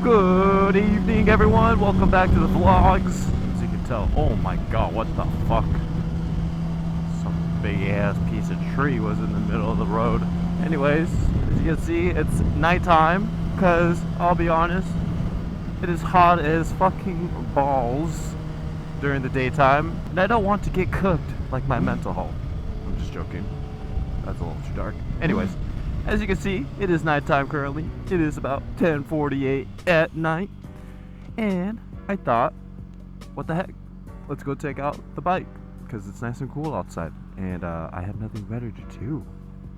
Good evening, everyone. Welcome back to the vlogs. As you can tell, oh my god, what the fuck? Some big ass piece of tree was in the middle of the road. Anyways, as you can see, it's nighttime because I'll be honest, it is hot as fucking balls during the daytime, and I don't want to get cooked like my mental health. I'm just joking. That's a little too dark. Anyways, as you can see, it is nighttime currently. It is about 10:48 at night. And I thought, what the heck? Let's go take out the bike because it's nice and cool outside. And I have nothing better to do.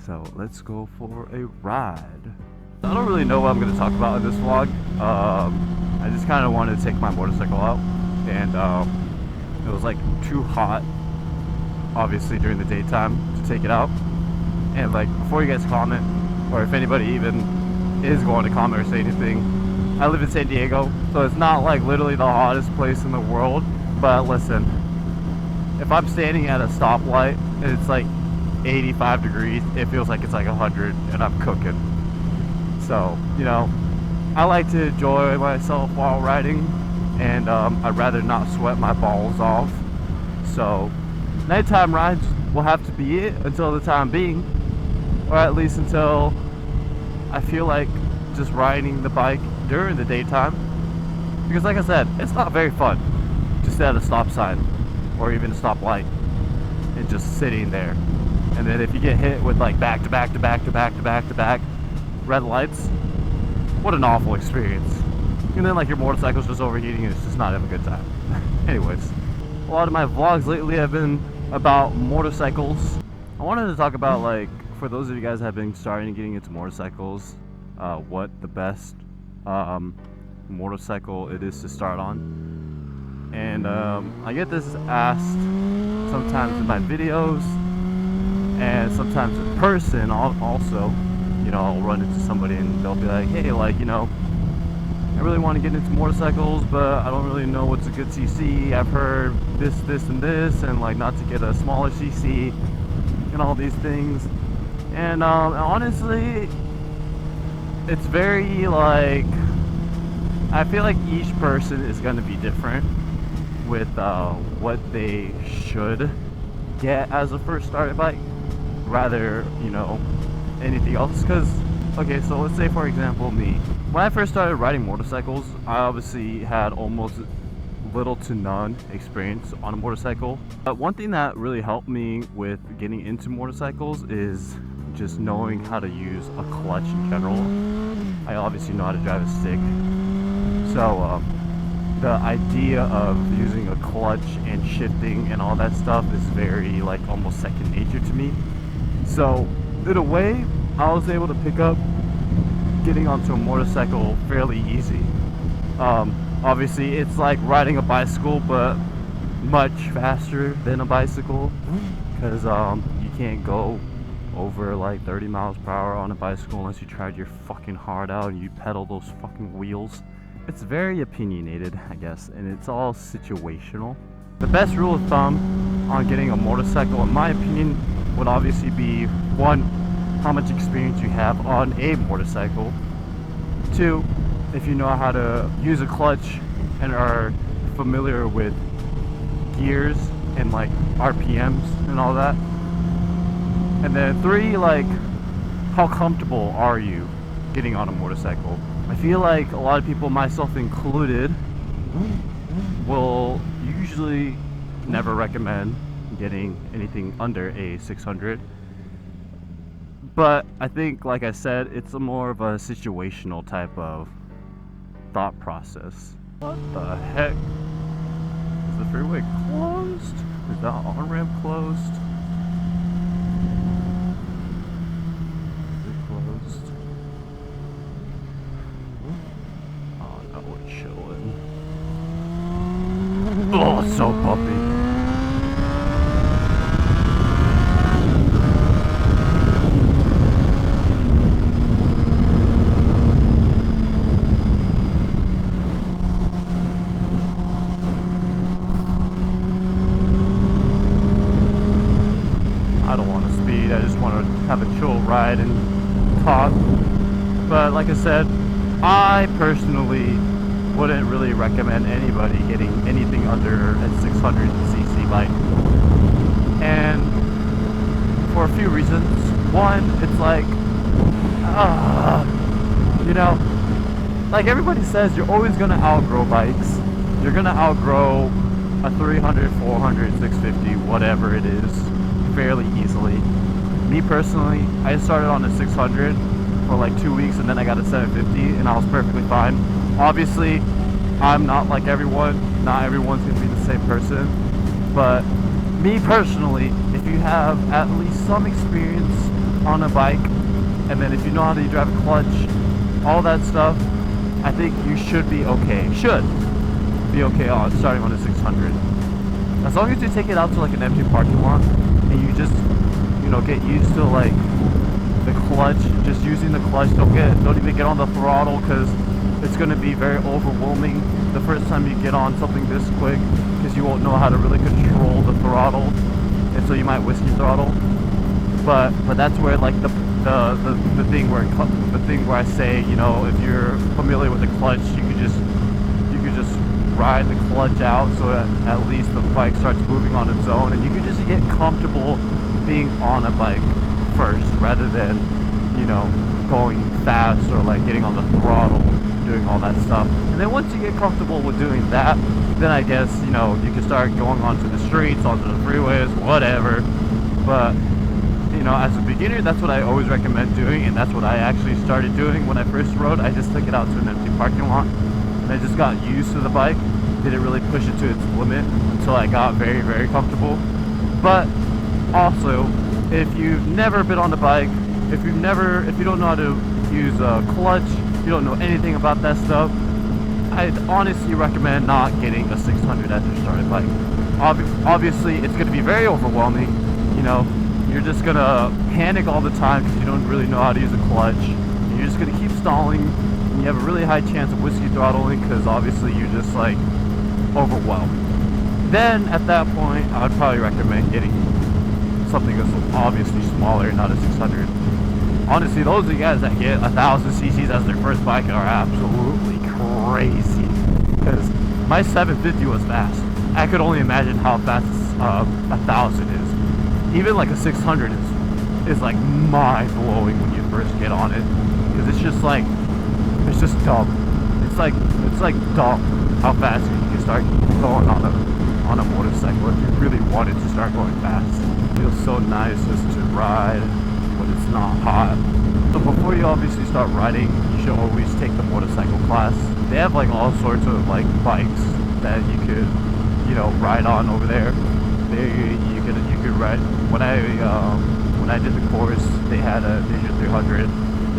So let's go for a ride. I don't really know what I'm going to talk about in this vlog. I just kind of wanted to take my motorcycle out. And it was like too hot, obviously, during the daytime to take it out. And like, before you guys comment, or if anybody even is going to comment or say anything, I live in San Diego, so it's not like literally the hottest place in the world. But listen, if I'm standing at a stoplight and it's like 85 degrees, it feels like it's like 100 and I'm cooking. So, you know, I like to enjoy myself while riding, and I'd rather not sweat my balls off. So nighttime rides will have to be it until the time being, or at least until I feel like just riding the bike during the daytime. Because like I said, it's not very fun to sit at a stop sign or even a stoplight and just sitting there. And then if you get hit with like back to back to back to back to back to back red lights, what an awful experience. And then like your motorcycle's just overheating and it's just not having a good time. Anyways, a lot of my vlogs lately have been about motorcycles. I wanted to talk about, like, for those of you guys that have been starting getting into motorcycles, what the best motorcycle it is to start on. And I get this asked sometimes in my videos and sometimes in person also. You know, I'll run into somebody and they'll be like, hey, like, you know, I really want to get into motorcycles, but I don't really know what's a good CC. I've heard this, and this, and like not to get a smaller CC and all these things. And honestly, it's very like, I feel like each person is going to be different with what they should get as a first starter bike, rather, you know, anything else. Because, okay, so let's say for example me, when I first started riding motorcycles, I obviously had almost little to none experience on a motorcycle. But one thing that really helped me with getting into motorcycles is just knowing how to use a clutch in general. I obviously know how to drive a stick, so the idea of using a clutch and shifting and all that stuff is very, like, almost second nature to me. So in a way, I was able to pick up getting onto a motorcycle fairly easy. Obviously it's like riding a bicycle, but much faster than a bicycle, because you can't go over like 30 miles per hour on a bicycle unless you tried your fucking heart out and you pedal those fucking wheels. It's very opinionated, I guess, and it's all situational. The best rule of thumb on getting a motorcycle, in my opinion, would obviously be, one, how much experience you have on a motorcycle. Two, if you know how to use a clutch and are familiar with gears and like RPMs and all that. And then three, like, how comfortable are you getting on a motorcycle? I feel like a lot of people, myself included, will usually never recommend getting anything under a 600. But I think, like I said, it's a more of a situational type of thought process. What the heck? Is the freeway closed? Is the on-ramp closed? Is it closed? Oh no, we're chilling. Oh, it's so bumpy. I just want to have a chill ride and talk. But like I said, I personally wouldn't really recommend anybody getting anything under a 600cc bike. And for a few reasons. One, it's like, you know, like everybody says, you're always going to outgrow bikes. You're going to outgrow a 300, 400, 650, whatever it is, fairly easily. Me personally, I started on a 600 for like 2 weeks, and then I got a 750, and I was perfectly fine. Obviously, I'm not like everyone. Not everyone's going to be the same person. But me personally, if you have at least some experience on a bike, and then if you know how to drive a clutch, all that stuff, I think you should be okay. Should be okay on starting on a 600. As long as you take it out to like an empty parking lot, and you just, you know, get used to like the clutch, just using the clutch. Don't even get on the throttle, because it's going to be very overwhelming the first time you get on something this quick, because you won't know how to really control the throttle, and so you might whiskey throttle. But that's where like the thing where I say, you know, if you're familiar with the clutch, you could just ride the clutch out, so that at least the bike starts moving on its own, and you can just get comfortable being on a bike first, rather than, you know, going fast or like getting on the throttle, doing all that stuff. And then once you get comfortable with doing that, then I guess, you know, you can start going onto the streets, onto the freeways, whatever. But, you know, as a beginner, that's what I always recommend doing, and that's what I actually started doing when I first rode. I just took it out to an empty parking lot, and I just got used to the bike. Didn't really push it to its limit until I got very, very comfortable. But also, if you've never been on the bike, if you don't know how to use a clutch, you don't know anything about that stuff, I'd honestly recommend not getting a 600 as your starting bike. Obviously, it's going to be very overwhelming. You know, you're just going to panic all the time because you don't really know how to use a clutch. And you're just going to keep stalling, and you have a really high chance of whiskey throttling, because obviously you're just like overwhelmed. Then at that point, I would probably recommend getting something that's obviously smaller, not a 600. Honestly, those of you guys that get 1,000 cc's as their first bike are absolutely crazy, because my 750 was fast. I could only imagine how fast 1,000 is. Even like a 600 is like mind-blowing when you first get on it, because it's just dumb. It's like dumb how fast you can start going on a motorcycle if you really wanted to start going fast. It feels so nice just to ride when it's not hot. So before you obviously start riding, you should always take the motorcycle class. They have like all sorts of like bikes that you could, you know, ride on over there. You could ride. When I did the course, they had a Ninja 300,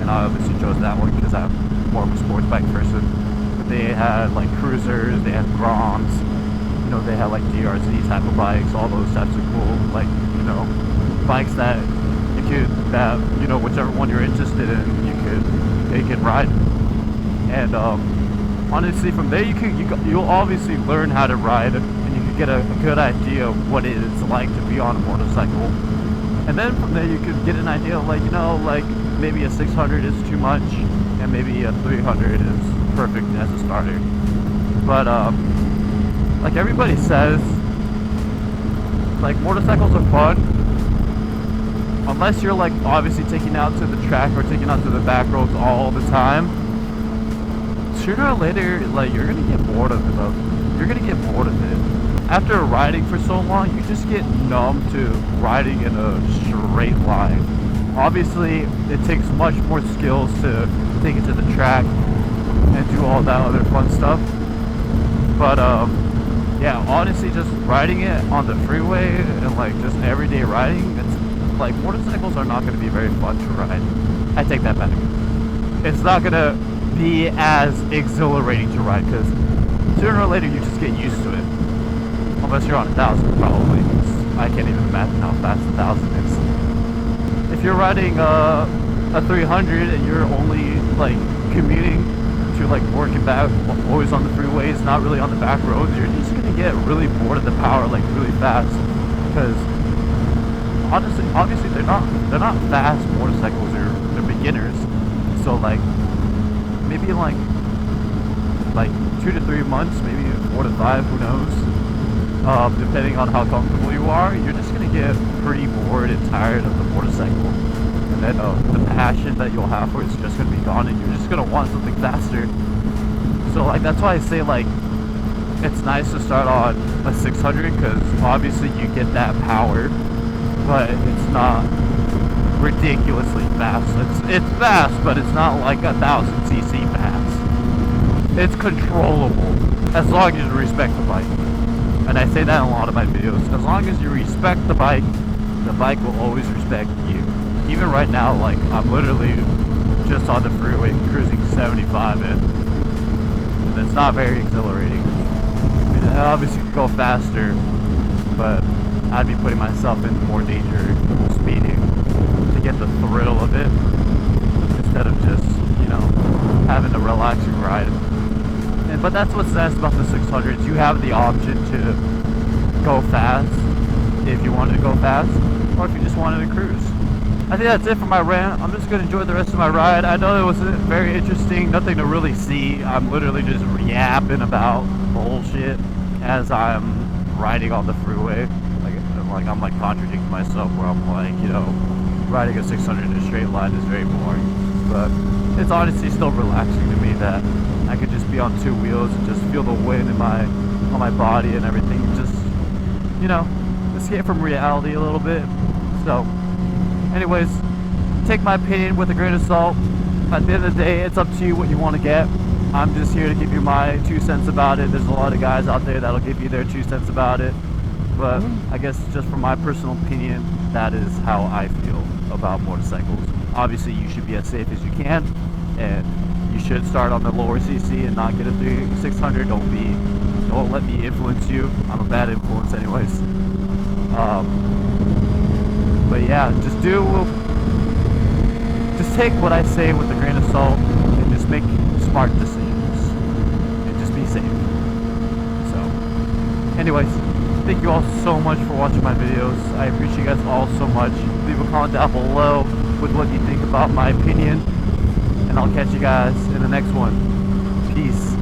and I obviously chose that one because I'm more of a sports bike person. But they had like cruisers, they had Groms, you know, they had like DRZ type of bikes, all those types of cool, like, you know, bikes that you know, whichever one you're interested in, you could ride. And honestly, from there you'll obviously learn how to ride, and you can get a good idea of what it is like to be on a motorcycle. And then from there you could get an idea of, like, you know, like maybe a 600 is too much, and maybe a 300 is perfect as a starter. But like everybody says, like, motorcycles are fun, unless you're like obviously taking out to the track or taking out to the back roads all the time. Sooner or later, like, you're gonna get bored of it though. You're gonna get bored of it. After riding for so long, you just get numb to riding in a straight line. Obviously, it takes much more skills to take it to the track and do all that other fun stuff. But yeah, honestly, just riding it on the freeway and like just everyday riding, it's like, motorcycles are not going to be very fun to ride. I take that back. It's not going to be as exhilarating to ride, because sooner or later you just get used to it. Unless you're on 1,000, probably. I can't even imagine how fast 1,000 is. If you're riding a 300 and you're only like commuting to like work and back, always on the freeways, not really on the back roads, you're just going to get really bored of the power like really fast, because obviously, they're not fast motorcycles. They're beginners. So like, maybe in like 2 to 3 months, maybe 4 to 5, who knows, depending on how comfortable you are, you're just gonna get pretty bored and tired of the motorcycle, and then the passion that you'll have for it's just gonna be gone, and you're just gonna want something faster. So like that's why I say like it's nice to start on a 600, because obviously you get that power, but it's not ridiculously fast. It's fast, but it's not like 1,000cc fast. It's controllable as long as you respect the bike, and I say that in a lot of my videos. As long as you respect the bike will always respect you. Even right now, like I'm literally just on the freeway cruising 75 and it's not very exhilarating. I mean, I obviously could go faster, but I'd be putting myself in more danger speeding to get the thrill of it, instead of just, you know, having a relaxing ride. But that's what's nice about the 600s. You have the option to go fast if you wanted to go fast, or if you just wanted to cruise. I think that's it for my rant. I'm just going to enjoy the rest of my ride. I know it wasn't very interesting, nothing to really see. I'm literally just yapping about bullshit as I'm riding on the freeway. I'm like contradicting myself, where I'm like, you know, riding a 600 in a straight line is very boring. But it's honestly still relaxing to me that I could just be on 2 wheels and just feel the wind on my body and everything. Just, you know, escape from reality a little bit. So anyways, take my opinion with a grain of salt. At the end of the day, it's up to you what you want to get. I'm just here to give you my 2 cents about it. There's a lot of guys out there that'll give you their 2 cents about it, but I guess just from my personal opinion, that is how I feel about motorcycles. Obviously you should be as safe as you can, and you should start on the lower CC and not get a 600. Don't let me influence you. I'm a bad influence anyways. But yeah, just take what I say with a grain of salt, and just make smart decisions, and just be safe. So anyways, thank you all so much for watching my videos. I appreciate you guys all so much. Leave a comment down below with what you think about my opinion, and I'll catch you guys in the next one. Peace.